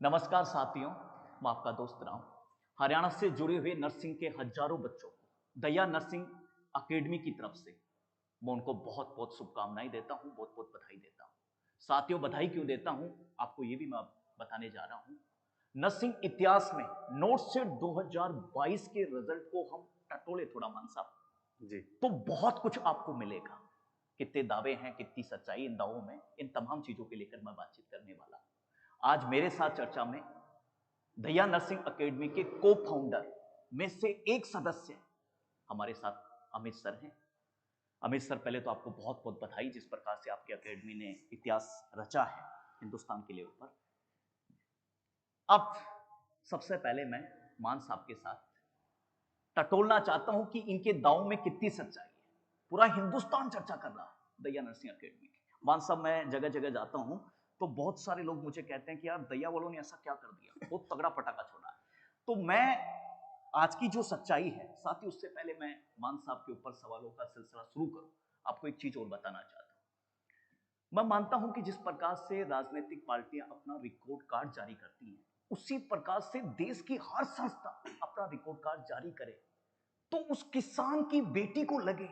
नमस्कार साथियों, मैं आपका दोस्त राम। हरियाणा से जुड़े हुए नर्सिंग के हजारों बच्चों को दया नर्सिंग अकेडमी की तरफ से मैं उनको बहुत बहुत शुभकामनाएं देता हूं, बहुत बहुत बधाई देता हूं। साथियों, बधाई क्यों देता हूं आपको ये भी मैं बताने जा रहा हूं। नर्सिंग इतिहास में नोट से 2022 के रिजल्ट को हम टटोले थोड़ा मान साहब, जी। तो बहुत कुछ आपको मिलेगा। कितने दावे हैं, कितनी सच्चाई इन दावों में, इन तमाम चीजों के लेकर मैं बातचीत करने वाला हूं। आज मेरे साथ चर्चा में दया नर्सिंग अकेडमी के को फाउंडर में से एक सदस्य हमारे साथ अमित सर हैं। अमित सर, पहले तो आपको बहुत बहुत बधाई जिस प्रकार से आपकी अकेडमी ने इतिहास रचा है हिंदुस्तान के लिए ऊपर। अब सबसे पहले मैं मान साहब के साथ टटोलना चाहता हूं कि इनके दावों में कितनी सच्चाई है। पूरा हिंदुस्तान चर्चा कर रहा है दया नर्सिंग अकेडमी की। मान साहब, मैं जगह जगह जाता हूं तो बहुत सारे लोग मुझे कहते हैं कि यार दया वालों ने ऐसा क्या कर दिया, बहुत तगड़ा पटाखा छोड़ा है। तो मैं आज की जो सच्चाई है, साथ ही उससे पहले मैं मान साहब के ऊपर सवालों का सिलसिला शुरू करूं, आपको एक चीज और बताना चाहता हूं। मैं मानता हूं कि जिस प्रकार से राजनीतिक पार्टियां अपना रिकॉर्ड कार्ड जारी करती हैं, उसी प्रकार से देश की हर संस्था अपना रिकॉर्ड कार्ड जारी करे, तो उस किसान की बेटी को लगे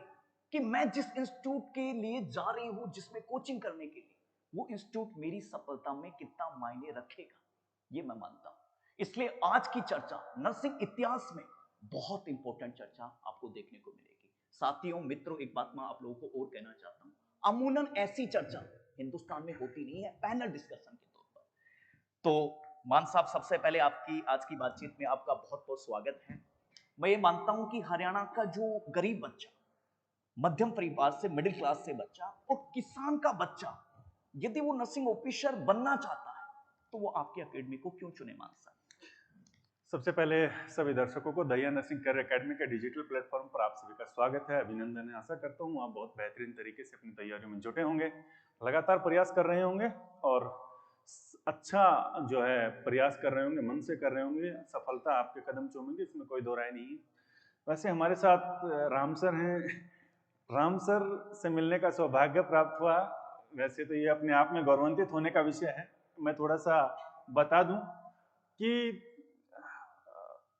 कि मैं जिस इंस्टीट्यूट के लिए जा रही हूं, जिसमें कोचिंग करने के लिए, वो इंस्टीट्यूट मेरी सफलता में कितना मायने रखेगा, ये मैं मानता हूं। इसलिए आज की चर्चा नर्सिंग इतिहास में बहुत इंपॉर्टेंट चर्चा आपको देखने को मिलेगी। साथियों, मित्रों, एक बात मैं आप लोगों को और कहना चाहता हूं। अमूमन ऐसी चर्चा हिंदुस्तान में होती नहीं है पैनल डिस्कशन के तौर पर। तो मान साहब, सबसे पहले आपकी आज की बातचीत में आपका बहुत बहुत स्वागत है। मैं ये मानता हूं कि हरियाणा का जो गरीब बच्चा, मध्यम परिवार से, मिडिल क्लास से बच्चा और किसान का बच्चा, यदि वो नर्सिंग ऑफिसर बनना चाहता है, तो वो आपकी अकेडमी को क्यों चुने मान साहब? सबसे पहले सभी दर्शकों को दया नर्सिंग करियर एकेडमी के डिजिटल प्लेटफॉर्म पर आप सभी का स्वागत है, अभिनंदन है। आशा करता हूँ आप बहुत बेहतरीन तरीके से अपनी तैयारियों में जुटे होंगे, लगातार प्रयास कर रहे होंगे और अच्छा जो है प्रयास कर रहे होंगे, मन से कर रहे होंगे। सफलता आपके कदम चूमेंगे, इसमें कोई दो राय नहीं है। वैसे हमारे साथ राम सर हैं। राम सर से मिलने का सौभाग्य प्राप्त हुआ। वैसे तो ये अपने आप में गौरवान्वित होने का विषय है। मैं थोड़ा सा बता दूं कि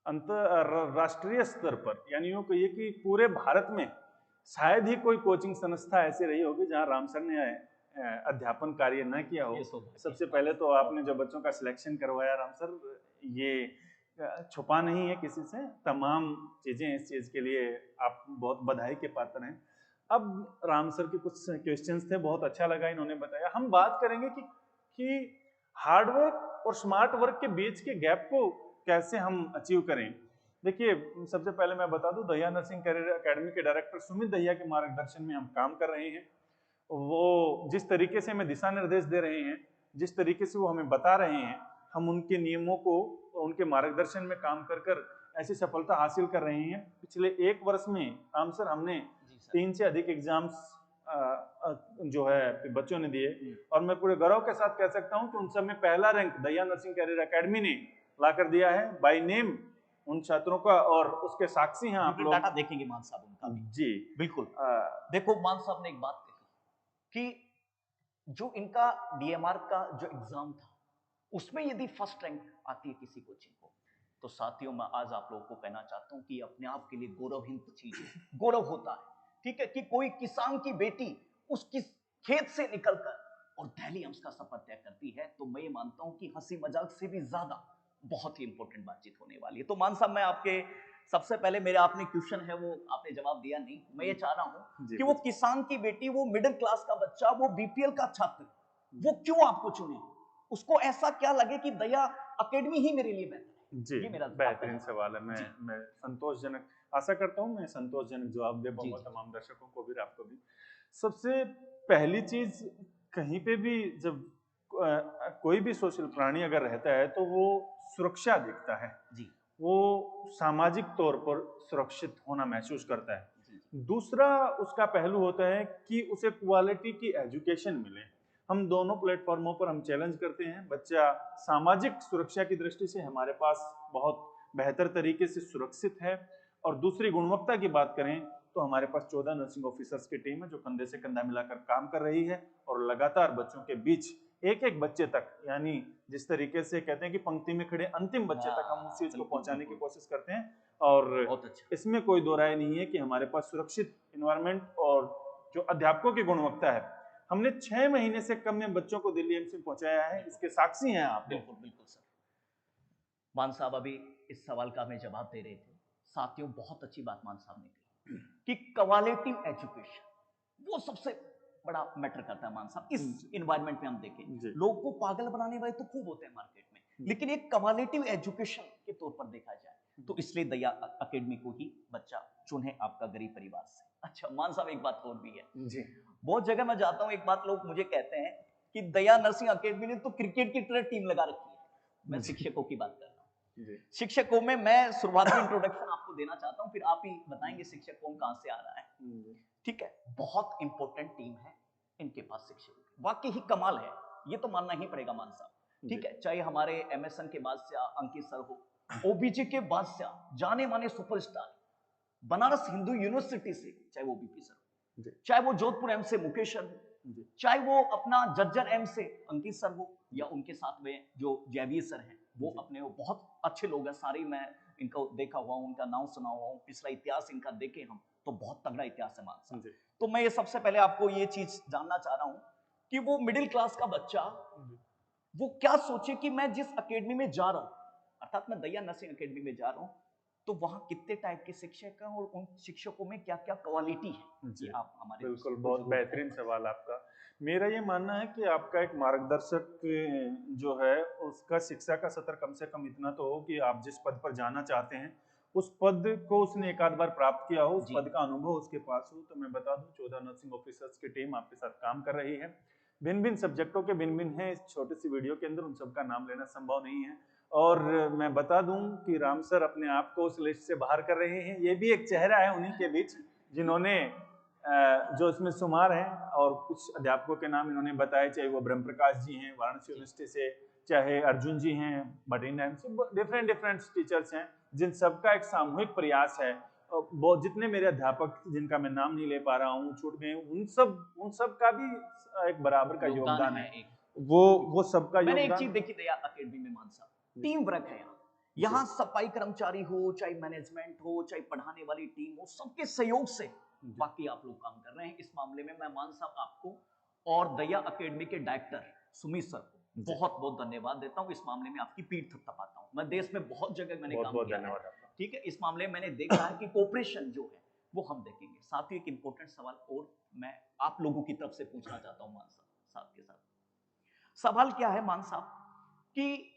अंतरराष्ट्रीय स्तर पर, यानी यूं कहिए कि पूरे भारत में शायद ही कोई कोचिंग संस्था ऐसी रही होगी जहां राम सर ने अध्यापन कार्य न किया हो। सबसे पहले तो आपने जो बच्चों का सिलेक्शन करवाया राम सर, ये छुपा नहीं है किसी से, तमाम चीजें इस चीज के लिए आप बहुत बधाई के पात्र हैं। अब राम सर के कुछ क्वेश्चंस थे, बहुत अच्छा लगा इन्होंने बताया। हम बात करेंगे कि हार्डवर्क और स्मार्ट वर्क के बीच के गैप को कैसे हम अचीव करें। देखिए, सबसे पहले मैं बता दूं, दया नर्सिंग करियर एकेडमी के डायरेक्टर सुमित दहिया के मार्गदर्शन में हम काम कर रहे हैं। वो जिस तरीके से हमें दिशा निर्देश दे रहे हैं, जिस तरीके से वो हमें बता रहे हैं, हम उनके नियमों को, उनके मार्गदर्शन में काम कर कर ऐसी सफलता हासिल कर रहे हैं। पिछले एक वर्ष में राम सर हमने 3 से अधिक एग्जाम्स जो है बच्चों ने दिए, और मैं पूरे गौरव के साथ कह सकता हूं कि उन सब में पहला रैंक दया नर्सिंग करियर एकेडमी ने लाकर दिया है, बाय नेम उन छात्रों का, और उसके साक्षी हैं आप लोग। डाटा देखेंगे मान साहब उनका भी। जी बिल्कुल। देखो, मान साहब ने एक बात कही कि जो इनका डीएमआर का जो एग्जाम था, उसमें यदि फर्स्ट रैंक आती है किसी कोचिंग को, तो साथियों, मैं आज आप लोगों को कहना चाहता हूं कि अपने आप के लिए गौरवहीन चीज है, गौरव होता है। ठीक है, कि कोई किसान की बेटी उसकी खेत से निकलकर और दिल्ली एम्स का सफर तय करती है, तो मैं ये मानता हूं कि हंसी मजाक से भी ज्यादा बहुत ही इंपॉर्टेंट बातचीत होने वाली है। तो मान साहब, मैं आपके सबसे पहले मेरा आपने क्वेश्चन है वो आपने जवाब दिया नहीं। मैं ये चाह रहा हूं कि वो किसान की बेटी, वो मिडिल क्लास का बच्चा, वो बीपीएल का छात्र, वो क्यों आपको चुने? उसको ऐसा क्या लगे कि दया अकेडमी ही मेरे लिए बेहतर है? जी, ये मेरा बेहतरीन सवाल है। मैं संतोषजनक, आशा करता हूँ मैं संतोषजनक जवाब दे पाऊंगा तमाम दर्शकों को भी, आपको भी। सबसे पहली चीज, कहीं पे भी जब कोई भी सोशल प्राणी अगर रहता है तो वो सुरक्षा दिखता है जी, वो सामाजिक तौर पर सुरक्षित होना महसूस करता है। दूसरा उसका पहलू होता है कि उसे क्वालिटी की एजुकेशन मिले। हम दोनों प्लेटफॉर्मों पर हम चैलेंज करते हैं। बच्चा सामाजिक सुरक्षा की दृष्टि से हमारे पास बहुत बेहतर तरीके से सुरक्षित है, और दूसरी गुणवत्ता की बात करें तो हमारे पास 14 नर्सिंग ऑफिसर्स की टीम है जो कंधे से कंधा मिलाकर काम कर रही है और लगातार बच्चों के बीच एक एक बच्चे तक, यानी जिस तरीके से कहते हैं कि पंक्ति में खड़े अंतिम बच्चे तक हम उस चीज को पहुंचाने की कोशिश करते हैं। और बहुत अच्छा। इसमें कोई दो राय नहीं है कि हमारे पास सुरक्षित इन्वायरमेंट और जो अध्यापकों की गुणवत्ता है, हमने 6 महीने से कम में बच्चों को दिल्ली एम्स में पहुंचाया है, इसके साक्षी हैं आप। बिल्कुल बिल्कुल सर। मान साहब अभी इस सवाल का हमें जवाब दे रहे थे, साथियों बहुत अच्छी बात मान साहब ने कही कि क्वालिटी एजुकेशन वो सबसे बड़ा मैटर करता है। मान साहब इस इन्वायरमेंट में हम देखें, लोग को पागल बनाने वाले तो खूब होते हैं मार्केट में, लेकिन एक क्वालिटी एजुकेशन के तौर पर देखा जाए तो इसलिए दया अकेडमी को ही बच्चा चुने आपका गरीब परिवार से। अच्छा मान साहब एक बात और भी है जी, बहुत जगह मैं जाता हूं, एक बात लोग मुझे कहते हैं कि दया नरसिंह अकेडमी ने तो क्रिकेट की तरह टीम लगा रखी है। मैं शिक्षकों की बात कर रहा हूँ। शिक्षकों में मैं शुरुआती इंट्रोडक्शन आपको देना चाहता हूं, फिर आप ही बताएंगे शिक्षक कौन कहां से आ रहा है। ठीक है, बहुत इंपॉर्टेंट टीम है इनके पास शिक्षक, वाकई ही कमाल है, ये तो मानना ही पड़ेगा मान साहब। ठीक है, चाहे हमारे एमएसएन के बादशाह अंकित सर हो, ओबीजे के बादशाह जाने माने सुपरस्टार बनारस हिंदू यूनिवर्सिटी से, चाहे वो बीपी सर, चाहे वो जोधपुर एम से मुकेश सर हो, चाहे वो अपना जज्जर एम से अंकित सर हो, या उनके साथ में जो जयवीर सर हैं वो अपने वो बहुत अच्छे लोग हैं सारे, मैं इनको देखा हुआ हूं, उनका नाम सुना हुआ हूं, पिछला इतिहास इनका देखे हम तो बहुत तगड़ा इतिहास है मान साहब। तो मैं ये सबसे पहले आपको ये चीज जानना चाह रहा हूं कि वो मिडिल क्लास का बच्चा वो क्या सोचे कि मैं जिस अकेडमी में जा रहा हूं, अर्थात मैं दया नरसिंह अकेडमी में जा रहा हूं, तो वहां कितने टाइप के शिक्षक हैं और उन शिक्षकों में क्या क्या क्वालिटी है। जी आप हमारे बिल्कुल, बहुत बेहतरीन सवाल आपका। मेरा ये मानना है कि आपका एक मार्गदर्शक जो है उसका शिक्षा का सत्र कम से कम इतना तो हो कि आप जिस पद पर जाना चाहते हैं उस पद को उसने एक आध बार प्राप्त किया हो, उस पद का अनुभव उसके पास हो। तो मैं बता दूं 14 नर्सिंग ऑफिसर्स की टीम आपके साथ काम कर रही है, भिन्न भिन्न सब्जेक्टों के भिन्न भिन्न है। इस छोटी सी वीडियो के अंदर उन सबका नाम लेना संभव नहीं है। और मैं बता दूं कि राम सर अपने आप को उस लिस्ट से बाहर कर रहे हैं, ये भी एक चेहरा है उन्हीं के बीच जिन्होंने जो इसमें शुमार हैं, और कुछ अध्यापकों के नाम इन्होंने बताए, चाहे वो ब्रह्म प्रकाश जी हैं वाराणसी यूनिवर्सिटी से, चाहे अर्जुन जी हैं बठिंडा से, डिफरेंट डिफरेंट टीचर्स हैं जिन सबका एक सामूहिक प्रयास है। वो जितने मेरे अध्यापक जिनका मैं नाम नहीं ले पा रहा हूँ, छूट गए, उन सब का भी एक बराबर का योगदान है। वो सबका योगदान। मैंने एक चीज देखी दया अकेडमी में मान साहब, टीम वर्क है यहाँ सफाई कर्मचारी हो, चाहे मैनेजमेंट हो, चाहे पढ़ाने वाली टीम हो, सबके सहयोग से बाकी आप लोग काम कर रहे हैं। इस मामले में मैं मान साहब आपको और दया अकेडमी के डायरेक्टर सुमित सर को बहुत बहुत धन्यवाद देता हूं। इस मामले में आपकी पीठ थपथपाता हूं। मैं देश में बहुत जगह मैंने काम किया है, ठीक है, इस मामले में मैंने देखा है कि कोऑपरेशन जो है वो हम देखेंगे। साथ ही एक इंपॉर्टेंट सवाल और मैं आप लोगों की तरफ से पूछना चाहता हूं मान साहब साथ के साथ। सवाल क्या है मान साहब कि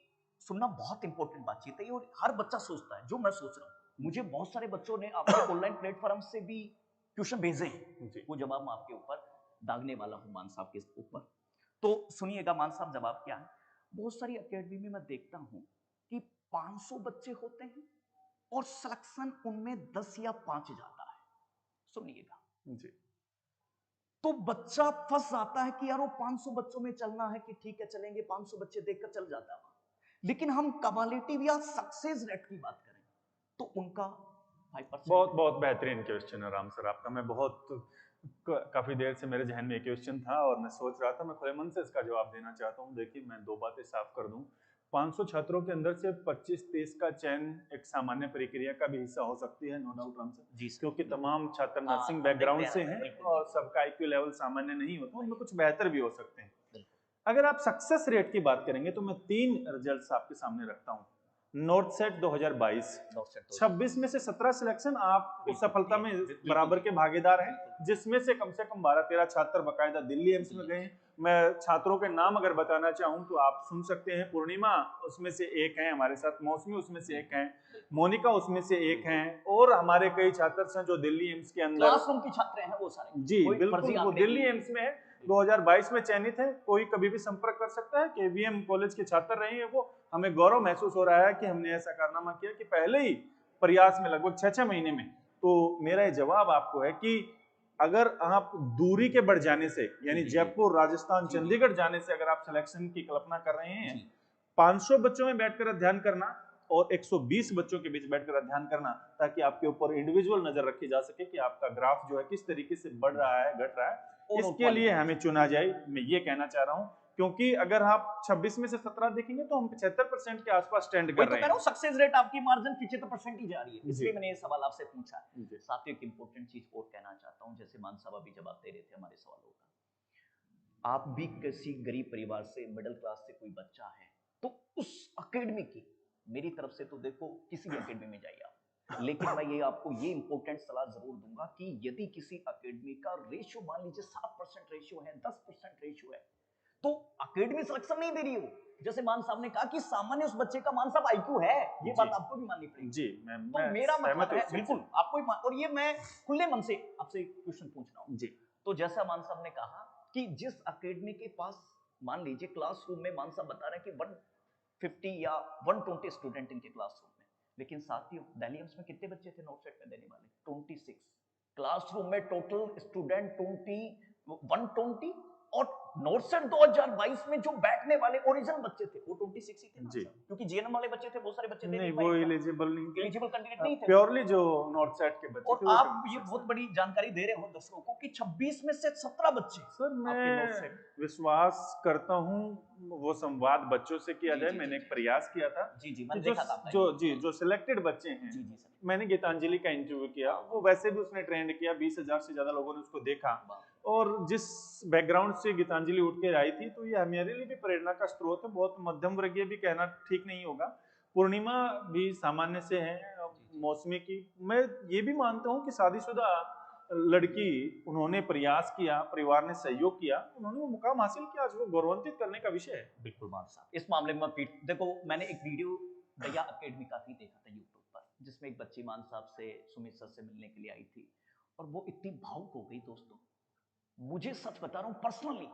सुनना बहुत इंपॉर्टेंट बातचीत है और हर बच्चा सोचता है जो मैं सोच रहा हूं। मुझे बहुत सारे बच्चों ने आपके ऑनलाइन प्लेटफॉर्म से भी क्वेश्चन भेजे हैं, वो जवाब मैं आपके ऊपर दागने वाला हूं मान साहब के ऊपर। तो सुनिएगा मान साहब जवाब क्या है। बहुत सारी अकेडमी में मैं देखता हूं कि 500 बच्चे होते हैं और सिलेक्शन उनमें 10 या 5 जाता है। सुनिएगा जी, तो बच्चा फंस जाता है कि यार वो 500 बच्चों में चलना है कि ठीक है चलेंगे, 500 बच्चे देखकर चल जाता है। लेकिन हम क्वालिटी या सक्सेस रेट की बात करें तो उनका 5%। बहुत बेहतरीन क्वेश्चन है राम सर आपका। मैं काफी देर से मेरे जहन में एक क्वेश्चन था और मैं सोच रहा था, मैं खुले मन से इसका जवाब देना चाहता हूँ। देखिए मैं दो बातें साफ कर दूं। 500 छात्रों के अंदर से 25-30 का चयन एक सामान्य प्रक्रिया का भी हिस्सा हो सकती है, नो डाउट राम सर, क्योंकि तमाम छात्र नर्सिंग बैकग्राउंड से हैं और सबका IQ लेवल सामान्य नहीं होता, उनमें कुछ बेहतर भी हो सकते हैं। अगर आप सक्सेस रेट की बात करेंगे तो मैं 3 रिजल्ट्स आपके सामने रखता हूँ। नॉर्थ सेट 2022, 26 में से 17 सिलेक्शन आप उस सफलता में बराबर के भागीदार हैं, जिसमें से कम 12-13 छात्र बकायदा दिल्ली एम्स में गए। मैं छात्रों के नाम अगर बताना चाहूं तो आप सुन सकते हैं। पूर्णिमा उसमें से एक है हमारे साथ, मौसमी उसमें से एक है, मोनिका उसमें से एक हैं, और हमारे कई छात्र हैं जो दिल्ली एम्स के अंदर क्लासरूम की छात्र हैं वो सारे। जी बिल्कुल, वो दिल्ली एम्स में है, 2022 में चयनित है। कोई कभी भी संपर्क कर सकता है। KVM कॉलेज के छात्र रहे हैं वो। हमें गौरव महसूस हो रहा है कि हमने ऐसा कारनामा किया कि पहले ही प्रयास में लगभग 6-6 महीने में। तो मेरा ये जवाब आपको है कि अगर आप दूरी के बढ़ जाने से, यानी जयपुर, राजस्थान, चंडीगढ़ जाने से अगर आप सिलेक्शन की कल्पना कर रहे हैं, 500 बच्चों में बैठकर अध्ययन करना और 120 बच्चों के बीच बैठकर अध्ययन करना, ताकि आपके ऊपर इंडिविजुअल नजर रखी जा सके कि आपका ग्राफ जो है किस तरीके से बढ़ रहा है, घट रहा है, इसके लिए हमें चुना जाए। मैं ये कहना चाह रहा हूं क्योंकि अगर आप 26 में से 17 देखेंगे तो हम 75% के आसपास स्टैंड कर वही तो रहे कह रहा हैं। हूँ, सक्सेस रेट आपकी मार्जिन 75% ही जा रही है, इसलिए मैंने ये सवाल आपसे पूछा। साथ ही एक इंपॉर्टेंट चीज और कहना चाहता हूँ, जैसे मान साहब अभी जवाब दे रहे थे हमारे सवालों का, आप भी किसी गरीब परिवार से, मिडिल क्लास से कोई बच्चा है, तो उस अकेडमी की, मेरी तरफ से तो देखो किसी भी अकेडमी में जाइए आप, लेकिन मैं ये आपको ये इंपॉर्टेंट सलाह जरूर दूंगा कि यदि किसी अकेडमी का रेशियो मान लीजिए 7% रेशियो है, 10% रेशियो है, तो अकेडमी सिलेक्शन नहीं दे रही हो। जैसे मान साहब ने कहा कि सामान्य उस बच्चे का मान साहब आईक्यू है, ये बात आपको भी माननी पड़ेगी। जी, तो मेरा मतलब है बिल्कुल आपको और ये मैं खुले मन से आपसे क्वेश्चन पूछ रहा हूँ जी। तो जैसा मान साहब ने कहा कि जिस अकेडमी के पास मान लीजिए क्लासरूम में मान साहब बता रहे हैं कि 150 या 120 स्टूडेंट इनके क्लासरूम में, लेकिन साथियों दिल्ली एम्स में कितने बच्चे थे नोट सेट में देने वाले? 26। क्लासरूम में टोटल स्टूडेंट 120 और नोट सेट 2022 में जो बैठने वाले ओरिजिनल बच्चे थे वो 26 ही थे ना, क्योंकि जीएनएम वाले बच्चे थे, बहुत सारे बच्चे थे, नहीं वो एलिजिबल नहीं थे, एलिजिबल कैंडिडेट नहीं थे, प्योरली जो नॉर्थ सेट के बच्चे और थे। आप ये बहुत बड़ी जानकारी दे रहे हो दर्शकों को कि 26 में से 17 बच्चे सर मैं विश्वास करता हूँ वो संवाद बच्चों से किया जाए। मैंने एक प्रयास किया था जो सिलेक्टेड बच्चे हैं, मैंने गीतांजलि का इंटरव्यू किया, वो वैसे भी उसने ट्रेंड किया, 20,000 से ज्यादा लोगों ने उसको देखा, और जिस बैकग्राउंड से गीतांजलि उठ के आई थी, तो ये मेरे लिए भी प्रेरणा का स्रोत है। बहुत मध्यम वर्गीय भी कहना ठीक नहीं होगा, पूर्णिमा भी सामान्य से है, मौसमी की मैं ये भी मानता हूँ कि शादीशुदा लड़की, उन्होंने प्रयास किया, परिवार ने सहयोग किया, उन्होंने वो मुकाम हासिल किया, आज वो गौरवान्वित करने का विषय है। बिल्कुल मान साहब, इस मामले में देखो मैंने एक वीडियो दया अकेडमी का भी देखा था यूट्यूब पर, जिसमें एक बच्ची मान साहब से, सुमित सर से मिलने के लिए आई थी, और वो इतनी भावुक हो गई दोस्तों, मुझे सच बता रहा हूं पर्सनली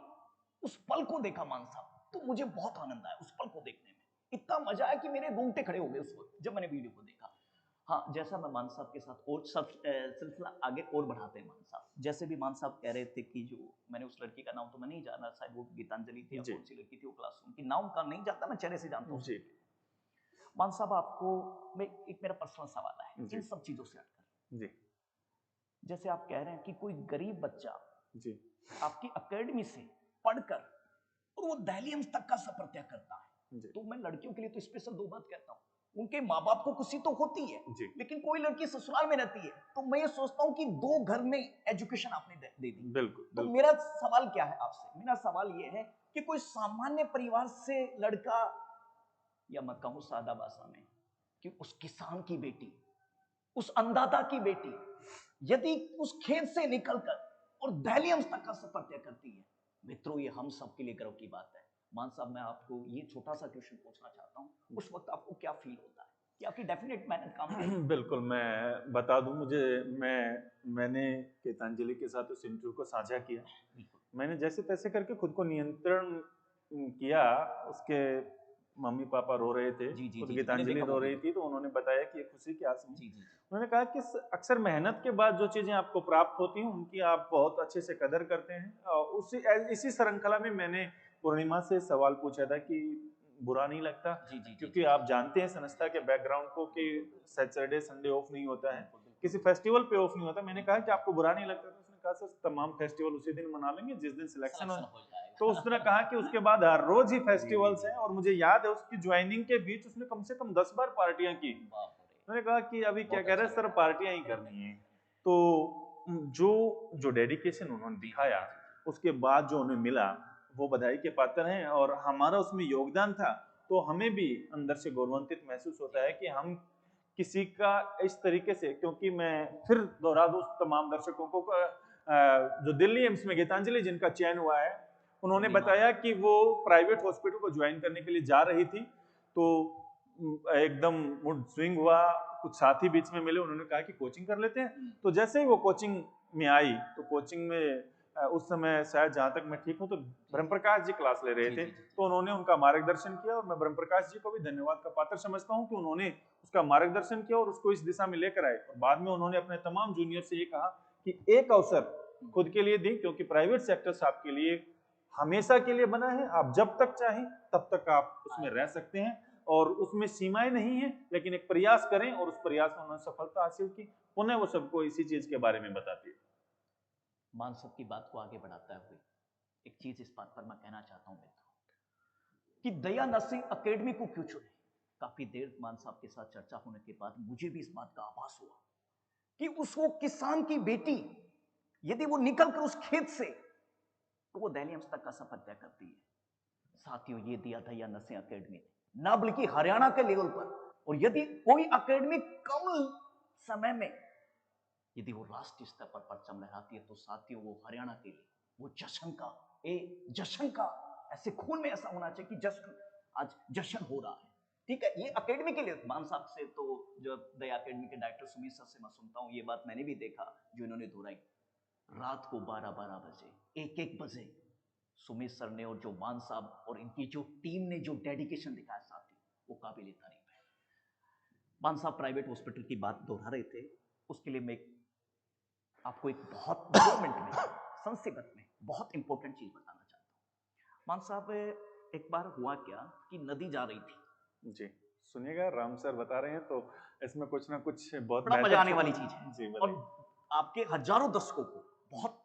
उस पल को देखा मान साहब, तो मुझे बहुत आनंद आया उस पल को देखने में, इतना मजा आया कि मेरे रोंगटे खड़े हो गए उस वक्त जब मैंने वीडियो को देखा। हाँ, जैसा मैं मान साहब के साथ और सब सिलसिला आगे और बढ़ाते हैं मान साहब, जैसे भी मान साहब कह रहे थे कि जो मैंने उस लड़की का नाम तो मैं नहीं जाना, शायद वो गीतांजलि थी या कौन सी लड़की थी वो क्लासरूम की, नाम का नहीं जानता, मैं चेहरे से जानता हूँ। मान साहब आपको मैं एक मेरा पर्सनल सवाल है इन सब चीजों से हटकर जी, जैसे आप कह रहे हैं कि कोई गरीब बच्चा जी आपकी अकेडमी से पढ़कर और वो दिल्ली एम्स तक का सफर तय करता है, तो मैं लड़कियों के लिए तो स्पेशल दो बात कहता हूँ, उनके माँ बाप को खुशी तो होती है, लेकिन कोई लड़की ससुराल में रहती है, तो मैं ये सोचता हूँ कि 2 घर में एजुकेशन आपने दे दी। बिल्कुल, तो मेरा सवाल क्या है आपसे, मेरा सवाल ये है कि कोई सामान्य परिवार से लड़का, या मैं कहूँ सादा भाषा में कि उस किसान की बेटी, उस अन्नदाता की बेटी यदि उस खेत से निकलकर और दिल्ली एम्स तक का सफर तय करती है, मित्रों ये हम सब के लिए गर्व की बात है। मान साहब मैं आपको ये छोटा सा क्वेश्चन पूछना चाहता हूँ, उस वक्त आपको क्या फील होता है कि आपकी डेफिनेट मेहनत काम आई? बिल्कुल, मैं बता दूं, मैंने गीतांजलि के साथ उस इंटरव्यू को साझा किया, मैंने जैसे तैसे करके खुद को नियंत्रण किया, उसके मम्मी पापा रो रहे थे, खुद गीतांजलि रो रही थी, तो उन्होंने बताया कि ये खुशी के आंसू। उन्होंने कहा कि अक्सर मेहनत के बाद जो चीजें आपको प्राप्त होती हैं उनकी आप बहुत अच्छे से कदर करते हैं, और इसी श्रृंखला में मैंने पूर्णिमा से सवाल पूछा था कि बुरा नहीं लगता, क्योंकि आप जानते हैं संस्था के बैकग्राउंड को कि सैटरडे संडे ऑफ नहीं होता है, किसी फेस्टिवल पे ऑफ नहीं होता। मैंने कहा कि आपको बुरा नहीं लगता, तो उसने कहा सर तमाम फेस्टिवल उसी दिन मना लेंगे जिस दिन सिलेक्शन हो। तो उसने कहा कि उसके बाद हर रोज ही फेस्टिवल्स हैं, और मुझे याद है उसकी ज्वाइनिंग के बीच उसने कम से कम 10 बार पार्टियां की। मैंने कहा कि अभी क्या कह रहे हैं सर, पार्टियां ही करनी है। तो जो डेडिकेशन उन्होंने दिखाया, उसके बाद जो उन्हें मिला वो बधाई के पात्र हैं, और हमारा उसमें योगदान था, तो हमें भी अंदर से गौरवान्वित महसूस होता है कि हम किसी का इस तरीके से, क्योंकि मैं फिर दोहरा दूं तमाम दर्शकों को, जो दिल्ली एम्स में गीतांजलि जिनका चयन हुआ है, उन्होंने बताया कि वो प्राइवेट हॉस्पिटल को ज्वाइन करने के लिए जा रही थी, तो एकदम मूड स्विंग हुआ, कुछ साथी बीच में मिले, उन्होंने कहा कि कोचिंग कर लेते हैं। तो जैसे ही वो कोचिंग में आई, तो कोचिंग में उस समय शायद जहां तक मैं ठीक हूं तो ब्रह्मप्रकाश जी क्लास ले रहे थे, तो उन्होंने उनका मार्गदर्शन किया, और मैं ब्रह्मप्रकाश जी को भी धन्यवाद का पात्र समझता हूं कि उन्होंने उसका मार्गदर्शन किया और उसको इस दिशा में लेकर आए। और बाद में उन्होंने अपने तमाम जूनियर से ये कहा कि एक अवसर खुद के लिए दी, क्योंकि प्राइवेट सेक्टर आपके लिए हमेशा के लिए बना है, आप जब तक चाहें तब तक आप उसमें रह सकते हैं, और उसमें सीमाएं नहीं है, लेकिन एक प्रयास करें, और उस प्रयास में उन्होंने सफलता हासिल की। पुनः वो सबको इसी चीज के बारे में बताती है। मान साहब की बात को आगे बढ़ाते हुए एक चीज इस बात पर मैं कहना चाहता हूँ मित्रों, कि दया नर्सिंग एकेडमी को क्यों चुने। काफी देर मान साहब के साथ चर्चा होने के बाद मुझे भी इस बात का आभास हुआ कि उसको किसान की बेटी यदि वो निकल कर उस खेत से तो वो दिल्ली एम्स तक का सफर तय करती है। साथियों, ये दिया दया नर्सिंग एकेडमी ने, ना बल्कि हरियाणा के लेवल पर। और यदि कोई एकेडमी कम समय में यदि वो राष्ट्रीय स्तर पर परचम लहराती है तो साथियों वो हरियाणा के लिए वो जश्न का ऐसे खून में ऐसा होना चाहिए कि जश्न, आज जश्न हो रहा है। ठीक है, ये एकेडमी के लिए मान साहब से, तो जो दया एकेडमी के डायरेक्टर सुमित सर से मैं सुनता हूं, ये बात मैंने भी देखा जो इन्होंने दोहराई। रात को 12-12 बजे, 1-1 बजे सुमित सर ने और जो मान साहब और इनकी जो टीम ने जो डेडिकेशन दिखाया साथी, वो काबिल तारीफ है। मान साहब प्राइवेट हॉस्पिटल की बात दोहरा रहे थे, उसके लिए मैं आपको एक बहुत 2 मिनट में संक्षिप्त में बहुत इंपॉर्टेंट चीज बताना चाहता हूं। मान साहब, एक बार हुआ क्या कि नदी जा रही थी। जी सुनिएगा, राम सर बता रहे हैं तो इसमें कुछ ना कुछ बहुत बड़ा मजा आने वाली चीज है जी, और आपके हजारों दर्शकों को बहुत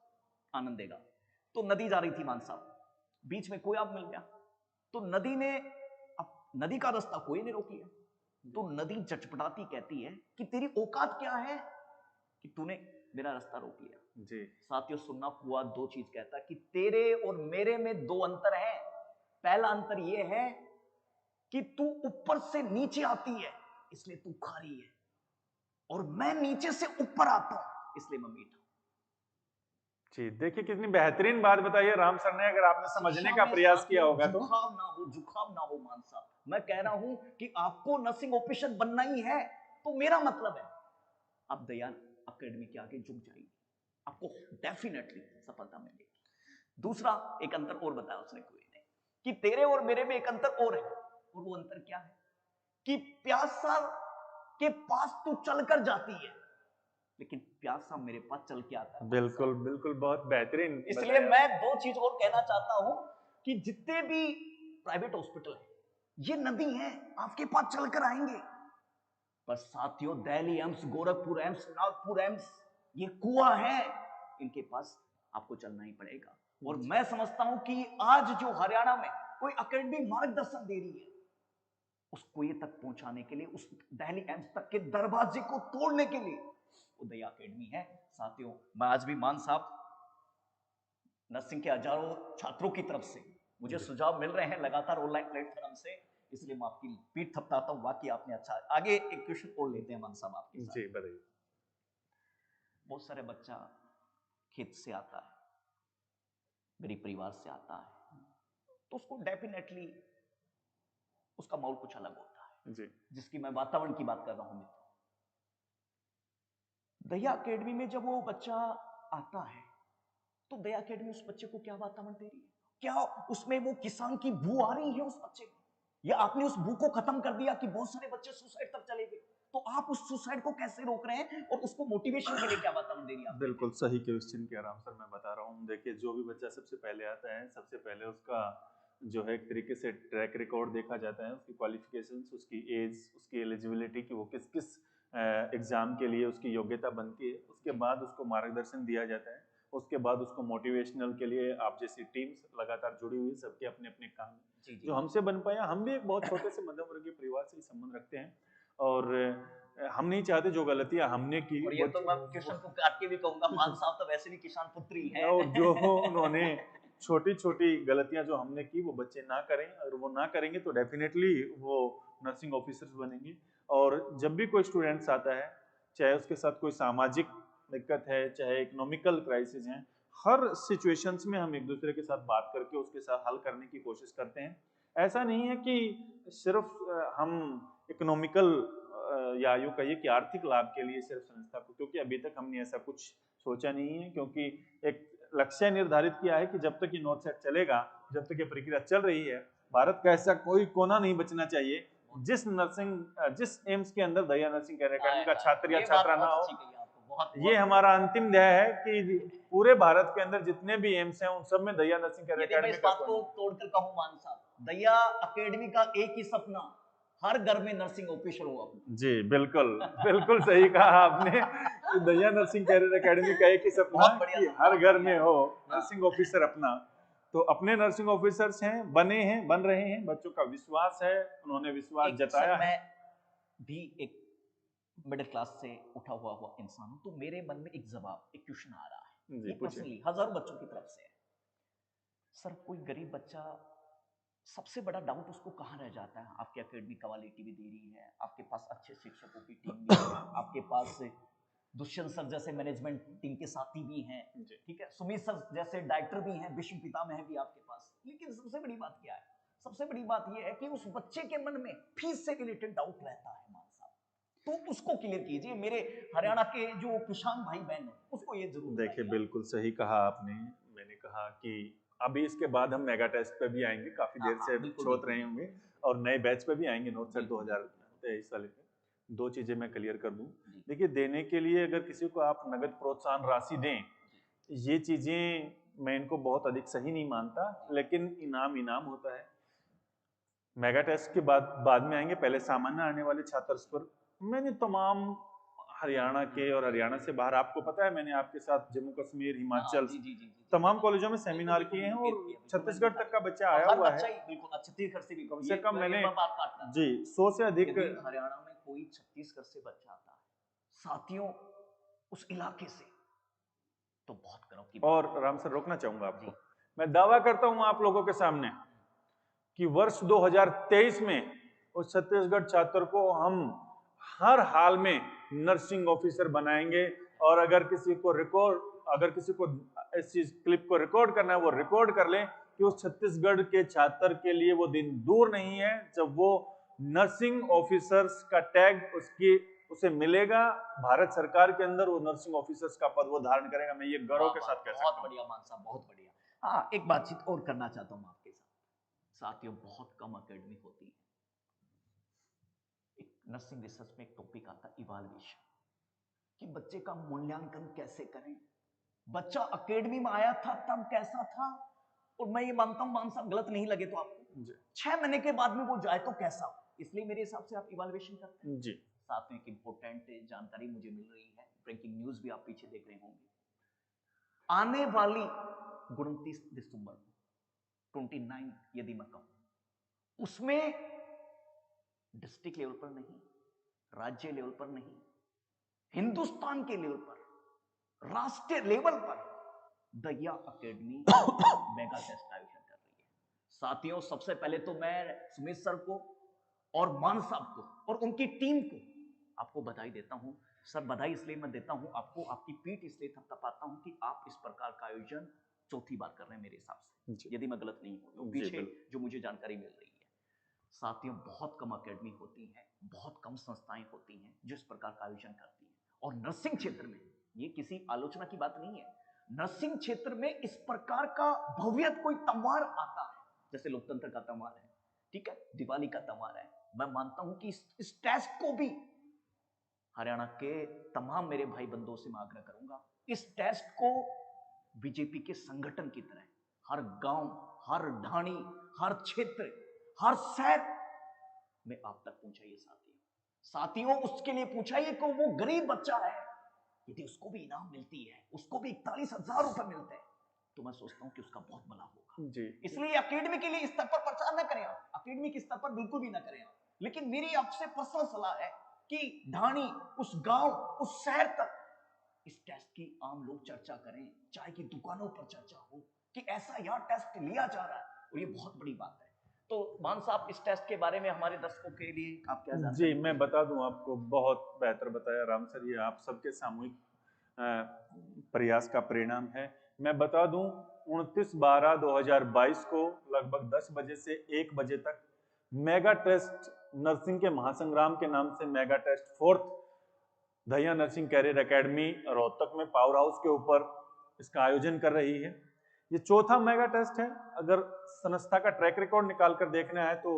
आनंद देगा। तो नदी जा रही थी मान साहब, बीच में कोई आप मिल गया तो नदी ने, अब नदी का रास्ता कोई नहीं रोक लिया, तो नदी चटपटाती कहती है कि तेरी औकात क्या है कि तूने मेरा रास्ता रोक लिया। जी साथियों, सुनना हुआ 2 चीज कहता कि तेरे और मेरे में 2 अंतर है। पहला अंतर यह है कि तू ऊपर से नीचे आती है इसलिए तू खारी है, और मैं नीचे से ऊपर आता हूं इसलिए मैं मीठा हूं। जी, देखिए कितनी बेहतरीन बात बताई है राम सर ने, अगर आपने समझने का प्रयास किया होगा तो। जुखाम ना हो मान साहब, मैं कह रहा हूं कि आपको नर्सिंग ऑफिसर बनना ही है तो मेरा मतलब है आप दया एकेडमी के आगे झुक जाइए, आपको डेफिनेटली सफलता मिलेगी। दूसरा एक अंतर और बताया उसने कोई ने कि तेरे और मेरे में एक अंतर और है, और वो अंतर क्या है कि प्यासा के पास तू चलकर जाती है लेकिन प्यासा मेरे पास चल के आता है। बिल्कुल बिल्कुल, बहुत बेहतरीन। इसलिए मैं 2 चीज और कहना चाहता हूं कि जितने भी प्राइवेट हॉस्पिटल हैं ये नदी है, आपके पास चलकर आएंगे, पर साथियों Delhi AIIMS, Gorakhpur AIIMS, Nagpur AIIMS ये कुआं है, इनके पास आपको चलना ही पड़ेगा। और मैं समझता हूं कि आज जो हरियाणा में कोई एकेडमी मार्गदर्शन दे रही है उस कुएं तक पहुंचाने के लिए, उस दिल्ली एम्स तक के दरवाजे को तोड़ने के लिए वो दया एकेडमी है। साथियों, मैं आज भी मान साहब नर्सिंग के हजारों छात्रों की तरफ से मुझे सुझाव मिल रहे हैं लगातार ऑनलाइन प्लेटफॉर्म से, इसलिए मैं आपकी पीठ थपथाता हूं। वाकई आपने अच्छा। आगे एक क्वेश्चन और लेते हैं मान साहब आपके साथ। जी बताइए। बहुत सारे बच्चा खेत से आता है, गरीब परिवार से आता है, तो उसको डेफिनेटली उसका माहौल कुछ अलग होता है जी, जिसकी मैं वातावरण की बात कर रहा हूं मित्रों। दया एकेडमी में जब वो बच्चा आता है तो दया एकेडमी उस बच्चे को क्या वातावरण दे रही है? क्या उसमें वो किसान की बू आ रही है उस बच्चे में, या आपने उस बू को खत्म कर दिया कि बहुत सारे बच्चे सुसाइड तक चले गए, तो आप उस सुसाइड को कैसे रोक रहे हैं और उसको मोटिवेशन के लिए क्या वातावरण दे रही है? बिल्कुल सही क्वेश्चन किया राम सर, मैं बता रहा हूँ। देखिए, जो भी बच्चा सबसे पहले आता है, सबसे पहले उसका जो है एक तरीके से ट्रैक रिकॉर्ड देखा जाता है, उसकी क्वालिफिकेशंस, उसकी एज, उसकी एलिजिबिलिटी कि वो किस किस एग्जाम के लिए उसकी योग्यता बनती है। उसके बाद उसको मार्गदर्शन दिया जाता है, उसके बाद उसको मोटिवेशनल के लिए आप जैसी टीम्स लगातार जुड़ी हुई, सबके अपने अपने काम हैं। जो हमसे बन पाया, हम भी एक बहुत छोटे से मध्यम वर्गीय परिवार से ही संबंध रखते हैं, और हम नहीं चाहते जो गलतियां हमने की, और ये तो मैं किसान को काट के भी कहूंगा, मान साहब तो वैसे भी किसान पुत्री हैं, और जो उन्होंने छोटी छोटी गलतियां जो हमने की वो बच्चे ना करें, और वो ना करेंगे तो डेफिनेटली वो नर्सिंग ऑफिसर्स बनेंगे। और जब भी कोई स्टूडेंट्स आता है, चाहे उसके साथ कोई सामाजिक दिक्कत है, चाहे इकोनॉमिकल क्राइसिस है, हर सिचुएशंस में हम एक दूसरे के साथ बात करके उसके साथ हल करने की कोशिश करते हैं। ऐसा नहीं है कि सिर्फ हम इकोनॉमिकल या यूँ कहिए कि आर्थिक लाभ के लिए सिर्फ संस्था को, क्योंकि अभी तक हमने ऐसा कुछ सोचा नहीं है, क्योंकि एक लक्ष्य निर्धारित किया है कि जब तक ये नॉर्थ सेट चलेगा, जब तक ये प्रक्रिया चल रही है, भारत का ऐसा कोई कोना नहीं बचना चाहिए जिस एम्स के अंदर दया नर्सिंग एकेडमी का छात्र या छात्रा ना हो। ये हमारा अंतिम ध्येय है कि पूरे भारत के अंदर जितने भी एम्स हैं उन सब में दया नर्सिंग एकेडमी का को तोड़कर कहूं मान साहब, दया एकेडमी का एक ही सपना, हर घर में नर्सिंग ऑफिसर हो अपना। जी बिल्कुल बिल्कुल सही कहा आपने, दया नर्सिंग एकेडमी का एक ही सपना कि हर घर में हो नर्सिंग ऑफिसर अपना। तो अपने नर्सिंग ऑफिसर्स हैं, बन रहे हैं, बच्चों का विश्वास है, उन्होंने विश्वास जताया है। मैं भी एक मिडिल क्लास से उठा हुआ इंसान हूं, तो मेरे मन में एक जवाब, एक क्वेश्चन आ रहा है, ये पर्सनली हजारों बच्चों की तरफ से है। सर, कोई गरीब बच्चा, सबसे बड़ा डाउट उसको कहाँ रह जाता है? आपकी एकेडमी क्वालिटी भी दे रही है, आपके पास अच्छे शिक्षकों की टीम भी है, आपके पास दुष्यंत सर जैसे मैनेजमेंट टीम के साथी भी हैं, ठीक है, सुमित सर जैसे डायरेक्टर भी हैं, विश्व पितामह भी आपके पास। लेकिन सबसे बड़ी बात क्या है? सबसे बड़ी बात यह है कि उस बच्चे के मन में फीस से रिलेटेड डाउट रहता है मान साहब, तो उसको क्लियर कीजिए। मेरे हरियाणा के जो किसान भाई बहन उसको ये जरूर देखिए, बिल्कुल सही कहा आपने। मैंने कहा कि अभी इसके बाद हम मेगा टेस्ट पे भी आएंगे, काफी देर से सोच रहे होंगे, और नए बैच पे भी आएंगे नॉर्थ सेट 2023 वाले पे। दो चीजें मैं क्लियर कर दूं। देखिए, देने के लिए अगर किसी को आप नगद प्रोत्साहन राशि दें, ये चीजें मैं इनको बहुत अधिक सही नहीं मानता, लेकिन इनाम होता है। मेगा टेस्ट के बाद में आएंगे, पहले सामान्य आने वाले छात्र पर मैंने तमाम हरियाणा के और हरियाणा से बाहर, आपको पता है मैंने आपके साथ जम्मू कश्मीर, हिमाचल, तमाम कॉलेजों में सेमिनार किए हैं, और छत्तीसगढ़ तक का बच्चा आया हुआ है। छत्तीसगढ़ से भी कम से कम मैंने जी 100 से अधिक। हरियाणा में कोई छत्तीसगढ़ से बच्चा आता है साथियों, उस इलाके से, तो बहुत गर्व की बात। और राम सर, रोकना चाहूंगा आपको, मैं दावा करता हूं आप लोगों के सामने कि वर्ष 2023 में उस छत्तीसगढ़ छात्र को हम हर हाल में नर्सिंग ऑफिसर बनाएंगे। और अगर किसी को इस चीज क्लिप को रिकॉर्ड करना है, वो रिकॉर्ड कर ले कि उस छत्तीसगढ़ के छात्र के लिए वो दिन दूर नहीं है जब वो नर्सिंग ऑफिसर्स का टैग उसे मिलेगा। भारत सरकार के अंदर वो नर्सिंग ऑफिसर्स का पद वो धारण करेगा। मैं ये गर्व के साथ कह सकता हूं। बहुत बढ़िया मान साहब, बहुत बढ़िया। हाँ, एक बातचीत और करना चाहता हूं आपके साथ। साथियों, बहुत कम एकेडमी होती है। एक नर्सिंग रिसर्च में एक टॉपिक आता है इवैल्यूएशन, कि बच्चे का मूल्यांकन कैसे करें। बच्चा एकेडमी में आया था तब कैसा था, और मैं ये मानता हूं मान साहब, गलत नहीं लगे तो आपको, 6 महीने के बाद में वो जाए तो कैसा। इसलिए मेरे हिसाब से आप इवैल्यूएशन करते हैं जी। साथ में एक इंपॉर्टेंट जानकारी मुझे मिल रही है, ब्रेकिंग न्यूज भी आप पीछे देख रहे होंगे। आने वाली 29 दिसंबर को 29 यदि मैं कहूं, उसमें डिस्ट्रिक्ट लेवल पर नहीं, राज्य लेवल पर नहीं, हिंदुस्तान के लेवल पर, राष्ट्रीय लेवल पर दया एकेडमी मेगा टेस्ट आयोजन कर रही है। साथियों, सबसे पहले तो मैं सुमित सर को और मान साहब को और उनकी टीम को आपको बधाई देता हूं। सर, बधाई इसलिए मैं देता हूं आपको, आपकी पीठ इसलिए थपथपाता हूं कि आप इस प्रकार का आयोजन चौथी बार कर रहे हैं मेरे हिसाब से, यदि मैं गलत नहीं हूं तो पीछे जो मुझे जानकारी मिल रही है। साथियों, बहुत कम एकेडमी होती हैं, बहुत कम संस्थाएं होती हैं जो इस प्रकार का आयोजन करती हैं। और नर्सिंग क्षेत्र में, ये किसी आलोचना की बात नहीं है, नर्सिंग क्षेत्र में इस प्रकार का भव्य कोई त्योहार आता है, जैसे लोकतंत्र का त्योहार है, ठीक है, दिवाली का त्योहार है, मैं मानता हूं कि इस टेस्ट को भी हरियाणा के तमाम मेरे भाई बंधुओं से मैं आग्रह करूंगा, इस टेस्ट को बीजेपी के संगठन की तरह हर गांव, हर ढाणी, हर क्षेत्र, हर शहर में आप तक पहुंचाइए। साथियों, उसके लिए पूछाइए कि वो गरीब बच्चा है, यदि उसको भी इनाम मिलती है, उसको भी 41,000 रुपए मिलते हैं, तो मैं सोचता हूं कि उसका बहुत भला होगा जी। इसलिए एकेडमी के लिए इस स्तर पर प्रचार न करें आप, एकेडमी के स्तर पर बिल्कुल भी ना करें आप। लेकिन मेरी आपसे पर्सनल सलाह है कि ढाणी, उस गांव, उस शहर तक इस टेस्ट की आम लोग चर्चा करें, चाय की दुकानों पर चर्चा हो कि ऐसा यह टेस्ट लिया जा रहा है, और ये बहुत बड़ी बात है। तो मान साहब, इस टेस्ट के बारे में हमारे दर्शकों के लिए आप क्या जानते हैं? जी, मैं बता दूं आपको, बहुत बेहतर बताया राम सर, ये आप सबके सामूहिक प्रयास का परिणाम है। मैं बता दूं, 29/12/2022 को लगभग 10 बजे से 1 बजे तक मेगा टेस्ट नर्सिंग के महासंग्राम के नाम से मेगा टेस्ट 4th दया नर्सिंग कैरियर एकेडमी रोहतक में पावर हाउस के ऊपर इसका आयोजन कर रही है। ये चौथा मेगा टेस्ट है। अगर संस्था का ट्रैक रिकॉर्ड निकाल कर देखना है तो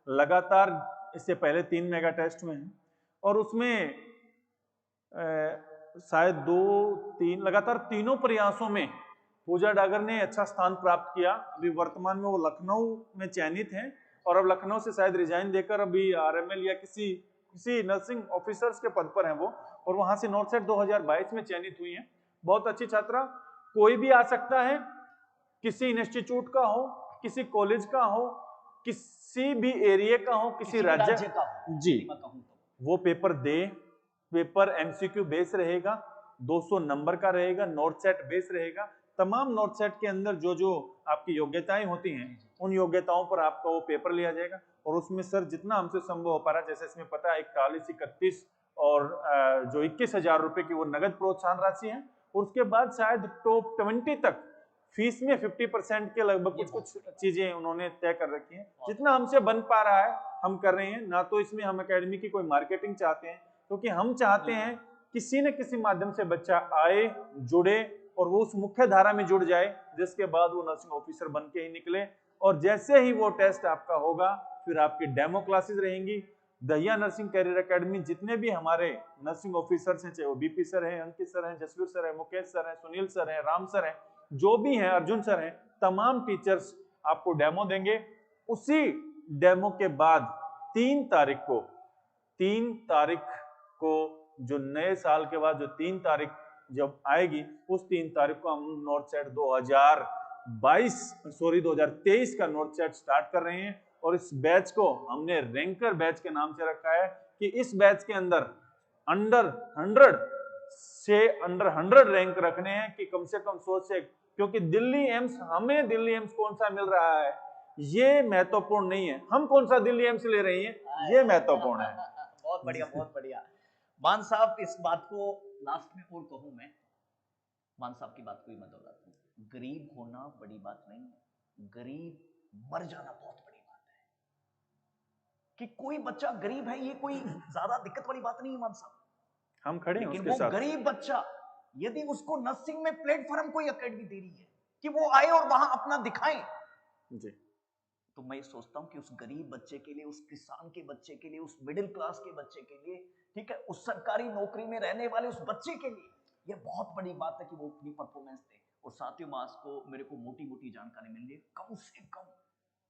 लगातार इससे पहले 3 मेगा टेस्ट हुए हैं, और उसमें शायद 2-3 लगातार तीनों प्रयासों में पूजा डागर ने अच्छा स्थान प्राप्त किया। अभी वर्तमान में वो लखनऊ में चयनित हैं, और अब लखनऊ से शायद रिजाइन देकर अभी आरएमएल या किसी नर्सिंग ऑफिसर्स के पद पर हैं वो, और वहां से नॉर्थ सेट 2022 में चयनित हुई हैं। बहुत अच्छी छात्रा, कोई भी आ सकता है, किसी इंस्टीट्यूट का हो, किसी कॉलेज का हो, किसी भी एरिया का हो, किसी राज्य का हो, जी, मैं कहूं तो वो पेपर दे। पेपर एमसीक्यू बेस रहेगा, 200 नंबर का रहेगा, नोट सेट बेस रहेगा। तमाम नोट सेट के अंदर जो जो आपकी योग्यताएं होती हैं, उन योग्यताओं पर आपका वो पेपर लिया जाएगा। और उसमें सर जितना हमसे संभव हो पा रहा है, जैसे इसमें पता है 41, 31 और जो 21,000 रुपए की वो नगद प्रोत्साहन राशि है। और उसके बाद शायद टॉप 20 तक फीस में 50% के लगभग कुछ चीजें उन्होंने तय कर रखी हैं। जितना हमसे बन पा रहा है हम कर रहे हैं। ना तो इसमें हम एकेडमी की कोई मार्केटिंग चाहते हैं, क्योंकि हम चाहते हैं किसी न किसी माध्यम से बच्चा आए, जुड़े और वो उस मुख्य धारा में जुड़ जाए, जिसके बाद वो नर्सिंग ऑफिसर बन के ही निकले। और जैसे ही वो टेस्ट आपका होगा, फिर आपकी डेमो क्लासेस रहेंगी। दहिया नर्सिंग कैरियर एकेडमी जितने भी हमारे नर्सिंग ऑफिसर्स हैं, चाहे वो बीपी सर हैं, अंकित सर हैं, जसवीर सर हैं, मुकेश सर हैं, सुनील सर हैं, राम सर हैं, जो भी हैं, अर्जुन सर हैं, तमाम टीचर्स आपको डेमो देंगे। उसी डेमो के बाद 3 तारीख को जो नए साल के बाद जो 3 तारीख जब आएगी, उस 3 तारीख को हम नोट सेट 2023 का नोट सेट स्टार्ट कर रहे हैं। और इस बैच को हमने रैंकर बैच के नाम से रखा है कि इस बैच के अंदर अंडर 100 रैंक रखने हैं कि कम से कम 100 से, क्योंकि दिल्ली एम्स, हमें दिल्ली एम्स कौन सा मिल रहा है ये महत्वपूर्ण नहीं है, हम कौन सा दिल्ली एम्स ले रहे हैं ये महत्वपूर्ण है। बहुत बढ़िया, बहुत बढ़िया। मान साहब, इस बात को लास्ट में और कहूं मैं, मान साहब की बात को ही मैं दोहराता हूं, गरीब होना बड़ी बात नहीं है, गरीब मर जाना बहुत बड़ी बात है। कि कोई बच्चा गरीब है ये कोई ज्यादा दिक्कत वाली बात नहीं है मान साहब, हम खड़े हैं लेकिन उसके वो साथ। गरीब बच्चा यदि उसको नर्सिंग में प्लेटफॉर्म कोई एकेडमी दे रही है कि वो आए और वहां अपना दिखाएं जी, तो मैं सोचता हूं कि उस गरीब बच्चे के लिए, उस किसान के बच्चे के लिए, उस मिडिल क्लास के बच्चे के लिए, ठीक है, उस सरकारी नौकरी में रहने वाले उस बच्चे के लिए यह बहुत बड़ी बात है कि वो अपनी परफॉर्मेंस दे। और साथियों, मास को मेरे को मोटी मोटी जानकारी मिल रही है, कम से कम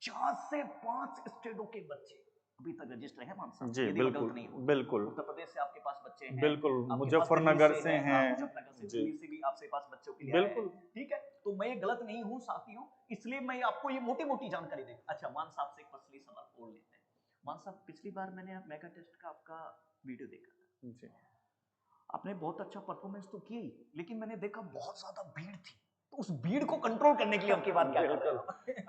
4 से 5 स्टेटों के बच्चे अभी तक रजिस्टर है मान साहब, जी, यदि बिल्कुल, नहीं हो। बिल्कुल, उत्तर प्रदेश से आपके पास बच्चे हैं, बिल्कुल, आपके पास मुजफ्फरनगर दिल्ली से हैं, मुजफ्फरनगर से, जी, दिल्ली से भी आपके पास बच्चों के लिए बिल्कुल, आए हैं, ठीक है। तो मैं ये गलत नहीं हूं साथियों, इसलिए मैं आपको ये मोटी मोटी जानकारी दे। अच्छा, मान साहब से एक पर्सनली सवाल और लेते हैं। मान साहब, पिछली बार मैंने मेगा टेस्ट का आपका वीडियो देखा था जी, आपने बहुत अच्छा परफॉर्मेंस तो की, लेकिन मैंने देखा बहुत ज्यादा भीड़ थी, तो उस भीड़ को कंट्रोल करने के लिए आपकी बात क्या कर रहे हो?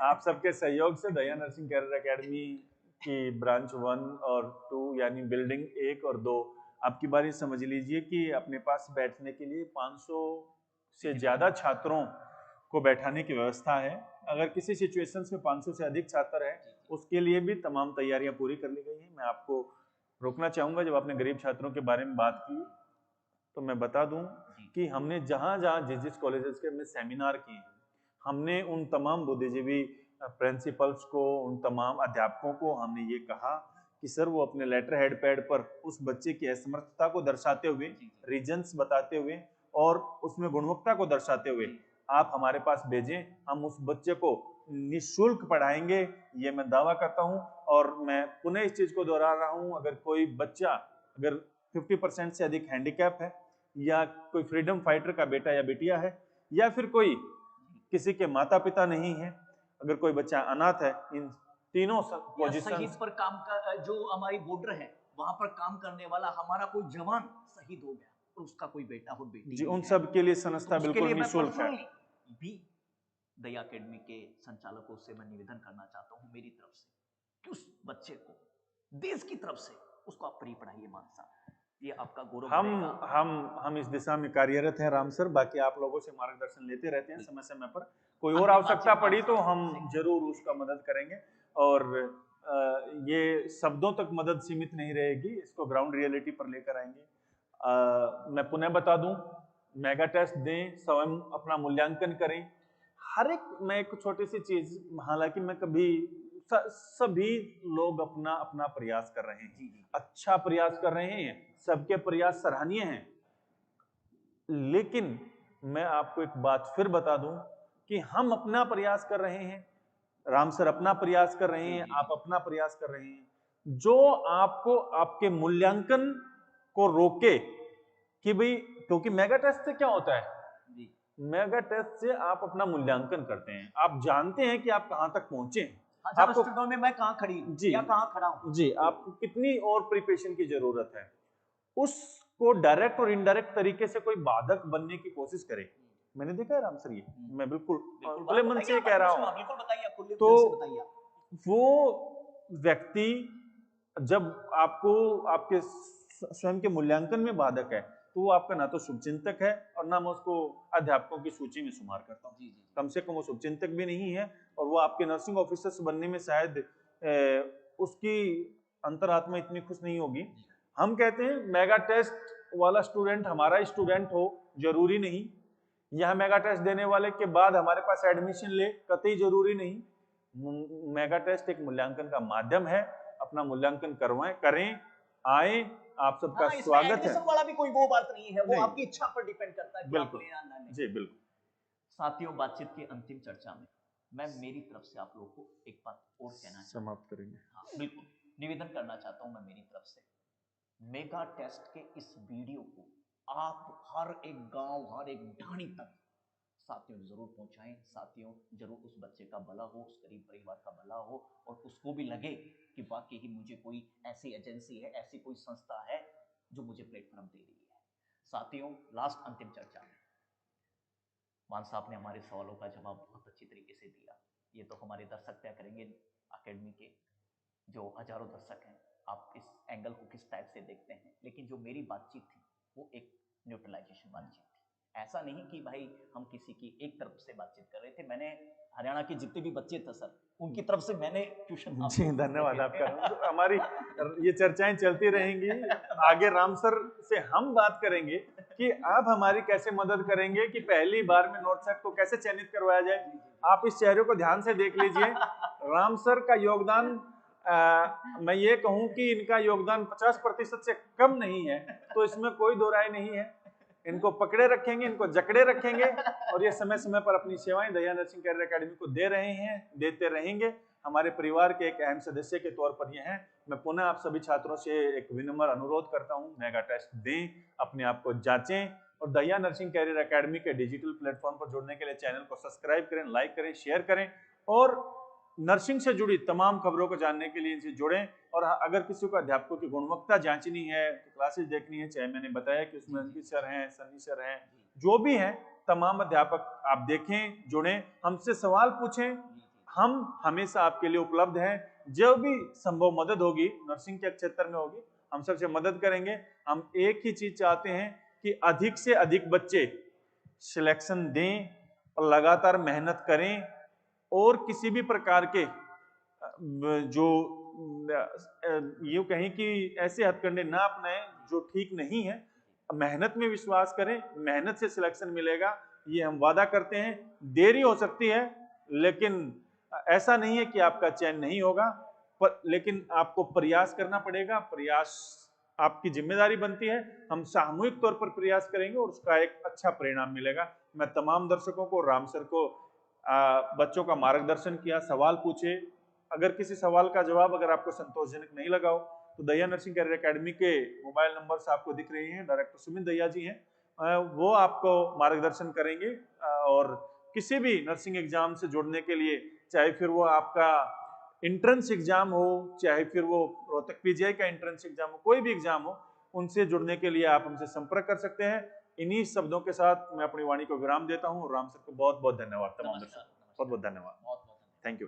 आप सबके सहयोग से दया नर्सिंग कैरियर एकेडमी की ब्रांच 1 और 2 यानी बिल्डिंग 1 और 2, आपकी बारी समझ लीजिए कि अपने पास बैठने के लिए 500 से ज्यादा छात्रों को बैठाने की व्यवस्था है। अगर किसी सिचुएशंस में 500 से अधिक छात्र है, उसके लिए भी तमाम तैयारियां पूरी कर ली गई हैं। मैं आपको रोकना चाहूंगा, जब आपने गरीब छात्रों के बारे में बात की तो मैं बता दूं कि हमने जहां जहां जिस कॉलेजेस के हमने सेमिनार किए हैं, हमने उन तमाम बुद्धिजीवी प्रिंसिपल्स को, उन तमाम अध्यापकों को हमने ये कहा कि सर वो अपने लेटर हेड पैड पर उस बच्चे की असमर्थता को दर्शाते हुए, रीजंस बताते हुए और उसमें गुणवत्ता को दर्शाते हुए आप हमारे पास भेजें, हम उस बच्चे को निःशुल्क पढ़ाएंगे, ये मैं दावा करता हूं। और मैं पुनः इस चीज को दोहरा रहा हूं, अगर कोई बच्चा अगर 50% से अधिक हैंडीकैप है, या कोई फ्रीडम फाइटर का बेटा या बेटिया है, या फिर कोई किसी के माता पिता नहीं है, अगर कोई बच्चा अनाथ है, इन तीनों पोजीशन पर काम का जो हमारी बॉर्डर है वहां पर काम करने वाला हमारा कोई जवान शहीद हो गया और उसका कोई बेटा हो बेटी जी, उन सब के लिए संस्था तो बिल्कुल निःशुल्क है। भी दया एकेडमी के संचालकों से मैं निवेदन करना चाहता हूं मेरी तरफ से कि उस बच्चे को देश की तरफ से उसको आप फ्री पढ़ाइए मान साहब, ये आपका गौरव रहेगा। हम इस दिशा में कार्यरत हैं राम सर, बाकी आप लोगों से मार्गदर्शन लेते रहते हैं समय समय पर, कोई और आवश्यकता पड़ी तो हम जरूर उसका मदद करेंगे। और ये शब्दों तक मदद सीमित नहीं रहेगी, इसको ग्राउंड रियलिटी पर लेकर आएंगे। मैं पुनः बता दूं, मेगा टेस्ट दें, स्वयं अपना मूल्यांकन करें, हर एक, मैं एक छोटी सी चीज, हालांकि मैं कभी सभी लोग अपना अपना प्रयास कर रहे हैं, अच्छा प्रयास कर रहे हैं, सबके प्रयास सराहनीय हैं, लेकिन मैं आपको एक बात फिर बता दूं कि हम अपना प्रयास कर रहे हैं, राम सर अपना प्रयास कर रहे हैं, आप अपना प्रयास कर रहे हैं, जो आपको आपके मूल्यांकन को रोके कि भाई, क्योंकि मेगा टेस्ट से क्या होता है, मेगा टेस्ट से आप अपना मूल्यांकन करते हैं, आप जानते हैं कि आप कहां तक पहुंचे हैं, आपको में मैं कहां खड़ी हूं जी या कहां खड़ा हूं, जी, आपको कितनी और प्रिपरेशन की जरूरत है। उसको डायरेक्ट और इनडायरेक्ट तरीके से कोई बाधक बनने की कोशिश करे। मैंने देखा है राम सर, ये मैं बिल्कुल खुले मन से कह रहा हूं। बिल्कुल बताइए, खुले तो दिल से बताइए। वो व्यक्ति जब आपको आपके स्वयं के मूल्यांकन में बाधक है, तो वो आपका ना तो शुभचिंतक है और ना मैं उसको अध्यापकों की सूची में शुमार करता हूँ। कम से कम वो शुभचिंतक भी नहीं है और वो आपके नर्सिंग ऑफिसर्स बनने में शायद उसकी अंतरात्मा इतनी खुश नहीं होगी। हम कहते हैं मेगा टेस्ट वाला स्टूडेंट हमारा स्टूडेंट हो जरूरी नहीं, यह मेगा टेस्ट देने वाले के बाद हमारे पास एडमिशन ले कतई जरूरी नहीं। मेगा टेस्ट एक मूल्यांकन का माध्यम है, अपना मूल्यांकन करवाएं, करें, आए, आप सबका स्वागत है। वाला भी कोई वो बात नहीं है, वो आपकी इच्छा पर डिपेंड करता है। बिल्कुल जी, बिल्कुल। साथियों, बातचीत की अंतिम चर्चा में मैं मेरी तरफ से आप लोगों को एक बात और कहना समाप्त करेंगे। हाँ बिल्कुल, निवेदन करना चाहता हूं मैं मेरी तरफ से, मेगा टेस्ट के इस वीडियो को आप हर एक गांव, हर एक ढाणी तक साथियों जरूर पहुंचाएं। साथियों, जरूर उस बच्चे का भला हो, उस गरीब परिवार का भला हो और उसको भी लगे कि वाकई ही मुझे कोई ऐसी एजेंसी है, ऐसी कोई संस्था है जो मुझे प्लेटफॉर्म दे रही है। साथियों, लास्ट अंतिम चर्चा में मान साहब ने हमारे सवालों का जवाब बहुत अच्छी तरीके से दिया। ये तो हमारे दर्शक तय करेंगे, अकेडमी के जो हजारों दर्शक हैं, आप इस एंगल को किस टाइप से देखते हैं। लेकिन जो मेरी बातचीत थी वो एक न्यूट्रलाइजेशन बातचीत थी। ऐसा नहीं कि भाई हम किसी की एक तरफ से बातचीत कर रहे थे। मैंने हरियाणा के जितने भी बच्चे थे सर, उनकी तरफ से मैंने ट्यूशन। जी, धन्यवाद आपका। तो हमारी ये चर्चाएं चलती रहेंगी। आगे राम सर से हम बात करेंगे कि आप हमारी कैसे मदद करेंगे कि पहली बार में नॉर्थ सेट को कैसे चयनित करवाया जाए। आप इस चेहरे को ध्यान से देख लीजिए। राम सर का योगदान, मैं ये कहूं कि इनका योगदान 50% से कम नहीं है, तो इसमें कोई दो राय नहीं है। इनको पकड़े रखेंगे, इनको जकड़े रखेंगे और ये समय समय पर अपनी सेवाएं दया नर्सिंग कैरियर एकेडमी को दे रहे हैं, देते रहेंगे। हमारे परिवार के एक अहम सदस्य के तौर पर ये हैं। मैं पुनः आप सभी छात्रों से एक विनम्र अनुरोध करता हूं, मेगा टेस्ट दें, अपने आप को जांचें और दया नर्सिंग कैरियर एकेडमी के डिजिटल प्लेटफॉर्म पर जुड़ने के लिए चैनल को सब्सक्राइब करें, लाइक करें, शेयर करें और नर्सिंग से जुड़ी तमाम खबरों को जानने के लिए इनसे जुड़ें। और अगर किसी को अध्यापकों की गुणवत्ता जांचनी है, क्लासेस देखनी है, चाहे मैंने बताया कि उसमें अंकित सर हैं, सन्नी सर हैं, जो भी हैं, तमाम अध्यापक आप देखें, जुड़ें, हमसे सवाल पूछें, हम हमेशा आपके लिए उपलब्ध हैं। जो भी संभव मदद होगी नर्सिंग के क्षेत्र में होगी, हम सबसे मदद करेंगे। हम एक ही चीज चाहते हैं कि अधिक से अधिक बच्चे सिलेक्शन दें और लगातार मेहनत करें और किसी भी प्रकार के जो यूं कहें कि ऐसे हथकंडे ना अपनाएं जो ठीक नहीं है। मेहनत में विश्वास करें, मेहनत से सिलेक्शन मिलेगा, ये हम वादा करते हैं। देरी हो सकती है लेकिन ऐसा नहीं है कि आपका चयन नहीं होगा, लेकिन आपको प्रयास करना पड़ेगा। प्रयास आपकी जिम्मेदारी बनती है। हम सामूहिक तौर पर प्रयास करेंगे और उसका एक अच्छा परिणाम मिलेगा। मैं तमाम दर्शकों को, राम सर को, बच्चों का मार्गदर्शन किया, सवाल पूछे। अगर किसी सवाल का जवाब अगर आपको संतोषजनक नहीं लगा हो तो दया नर्सिंग कैरियर एकेडमी के मोबाइल नंबर्स आपको दिख रहे हैं, डायरेक्टर सुमित दया जी हैं, वो आपको मार्गदर्शन करेंगे। और किसी भी नर्सिंग एग्जाम से जुड़ने के लिए, चाहे फिर वो आपका एंट्रेंस एग्जाम हो, चाहे फिर वो रोहतक पीजीआई का एंट्रेंस एग्जाम हो, कोई भी एग्जाम हो, उनसे जुड़ने के लिए आप हमसे संपर्क कर सकते हैं। इन्हीं शब्दों के साथ मैं अपनी वाणी को विराम देता हूँ। राम सर को बहुत बहुत धन्यवाद। तमाम दर्शकों बहुत बहुत धन्यवाद। Thank you.